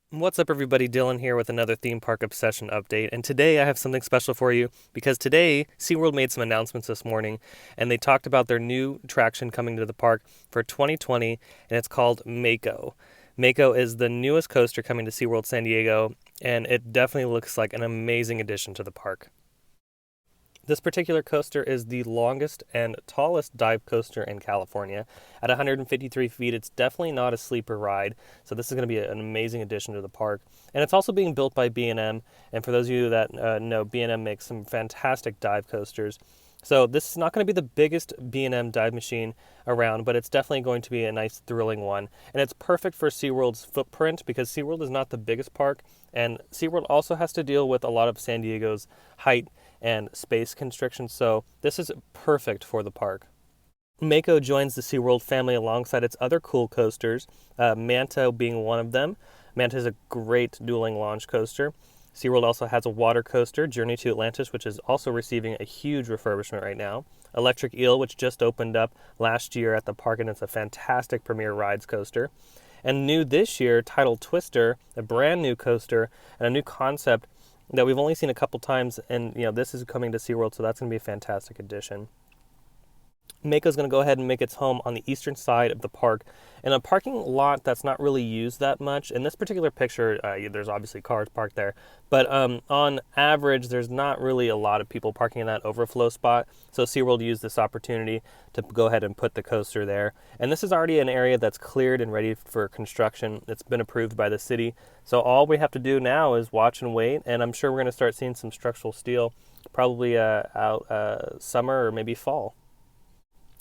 What's up, everybody? Dylan here with another theme park obsession update. And today I have something special for you because today SeaWorld made some announcements this morning and they talked about their new attraction coming to the park for 2020, and it's called Mako. Mako is the newest coaster coming to SeaWorld San Diego, and it definitely looks like an amazing addition to the park. This particular coaster is the longest and tallest dive coaster in California. At 153 feet, it's definitely not a sleeper ride, so this is going to be an amazing addition to the park. And it's also being built by B&M, and for those of you that know, B&M makes some fantastic dive coasters. So this is not going to be the biggest B&M dive machine around, but it's definitely going to be a nice, thrilling one. And it's perfect for SeaWorld's footprint because SeaWorld is not the biggest park, and SeaWorld also has to deal with a lot of San Diego's height and space constrictions, so this is perfect for the park. Mako joins the SeaWorld family alongside its other cool coasters, Manta being one of them. Manta is a great dueling launch coaster. SeaWorld also has a water coaster, Journey to Atlantis, which is also receiving a huge refurbishment right now. Electric Eel, which just opened up last year at the park, and it's a fantastic premier rides coaster. And new this year, Tidal Twister, a brand new coaster and a new concept that we've only seen a couple times, and this is coming to SeaWorld, so that's going to be a fantastic addition. Mako is going to go ahead and make its home on the eastern side of the park in a parking lot that's not really used that much. In this particular picture, there's obviously cars parked there, but on average, there's not really a lot of people parking in that overflow spot. So SeaWorld used this opportunity to go ahead and put the coaster there. And this is already an area that's cleared and ready for construction. It's been approved by the city. So all we have to do now is watch and wait, and I'm sure we're going to start seeing some structural steel probably out summer or maybe fall.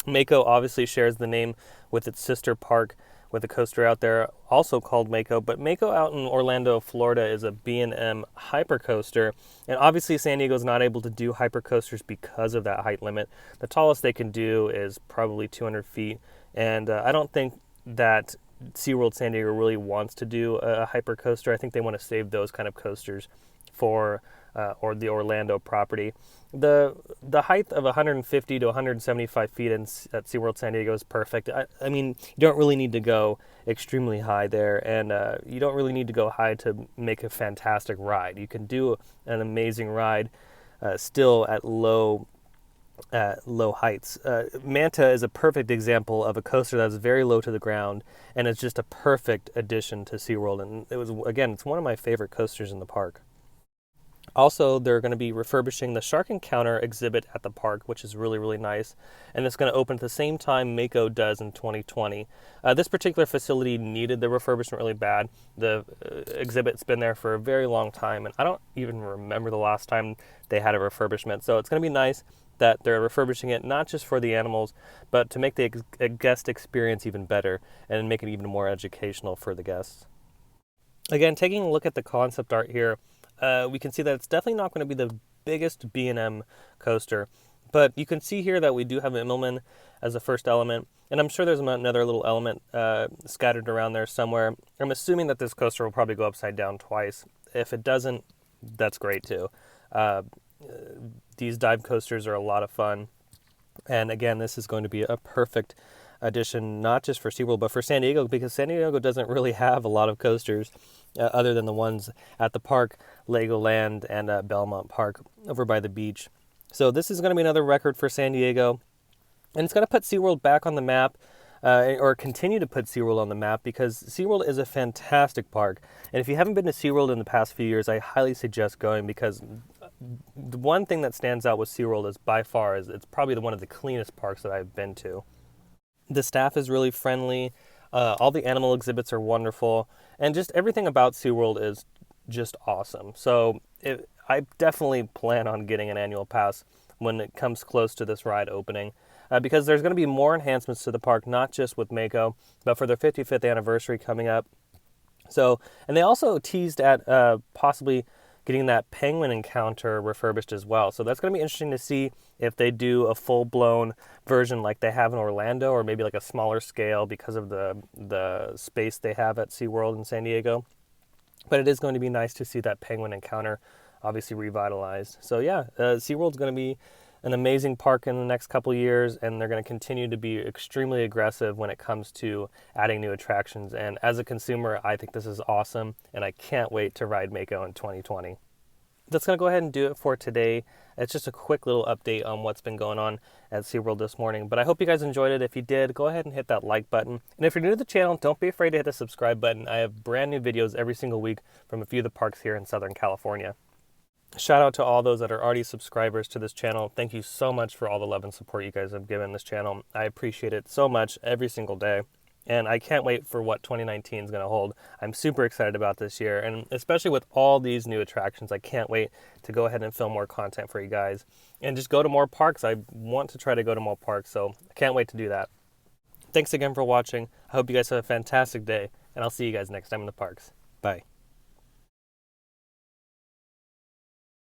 Mako obviously shares the name with its sister park with a coaster out there also called Mako, but Mako out in Orlando, Florida is a B&M hypercoaster, and obviously San Diego's not able to do hypercoasters because of that height limit. The tallest they can do is probably 200 feet, and I don't think that SeaWorld San Diego really wants to do a hypercoaster. I think they want to save those kind of coasters for or the Orlando property. The height of 150 to 175 feet at SeaWorld San Diego is perfect. I mean, you don't really need to go extremely high there, and you don't really need to go high to make a fantastic ride. You can do an amazing ride still at low heights. Manta is a perfect example of a coaster that's very low to the ground, and it's just a perfect addition to SeaWorld. And it's one of my favorite coasters in the park. Also, they're going to be refurbishing the Shark Encounter exhibit at the park, which is really, really nice. And it's going to open at the same time Mako does in 2020. This particular facility needed the refurbishment really bad. The exhibit's been there for a very long time, and I don't even remember the last time they had a refurbishment. So it's going to be nice that they're refurbishing it, not just for the animals, but to make the guest experience even better and make it even more educational for the guests. Again, taking a look at the concept art here, we can see that it's definitely not going to be the biggest B&M coaster, but you can see here that we do have Immelman as the first element, and I'm sure there's another little element scattered around there somewhere. I'm assuming that this coaster will probably go upside down twice. If it doesn't, that's great too. These dive coasters are a lot of fun, and again, this is going to be a perfect addition, not just for SeaWorld, but for San Diego, because San Diego doesn't really have a lot of coasters other than the ones at the park, Legoland, and Belmont Park over by the beach. So this is going to be another record for San Diego, and it's going to put SeaWorld back on the map, or continue to put SeaWorld on the map, because SeaWorld is a fantastic park. And if you haven't been to SeaWorld in the past few years, I highly suggest going, because the one thing that stands out with SeaWorld is by far is it's probably one of the cleanest parks that I've been to. The staff is really friendly. All the animal exhibits are wonderful, and just everything about SeaWorld is just awesome. So I definitely plan on getting an annual pass when it comes close to this ride opening, because there's going to be more enhancements to the park, not just with Mako, but for their 55th anniversary coming up. So, and they also teased at possibly getting that penguin encounter refurbished as well. So that's going to be interesting to see if they do a full-blown version like they have in Orlando, or maybe like a smaller scale because of the space they have at SeaWorld in San Diego. But it is going to be nice to see that penguin encounter obviously revitalized. So yeah, SeaWorld's going to be an amazing park in the next couple years, and they're going to continue to be extremely aggressive when it comes to adding new attractions. And as a consumer, I think this is awesome, and I can't wait to ride Mako in 2020. That's going to go ahead and do it for today. It's just a quick little update on what's been going on at SeaWorld this morning. But I hope you guys enjoyed it. If you did, go ahead and hit that like button. And if you're new to the channel, don't be afraid to hit the subscribe button. I have brand new videos every single week from a few of the parks here in Southern California. Shout out to all those that are already subscribers to this channel. Thank you so much for all the love and support you guys have given this channel. I appreciate it so much every single day. And I can't wait for what 2019 is going to hold. I'm super excited about this year, and especially with all these new attractions, I can't wait to go ahead and film more content for you guys and just go to more parks. I want to try to go to more parks, so I can't wait to do that. Thanks again for watching. I hope you guys have a fantastic day, and I'll see you guys next time in the parks. Bye.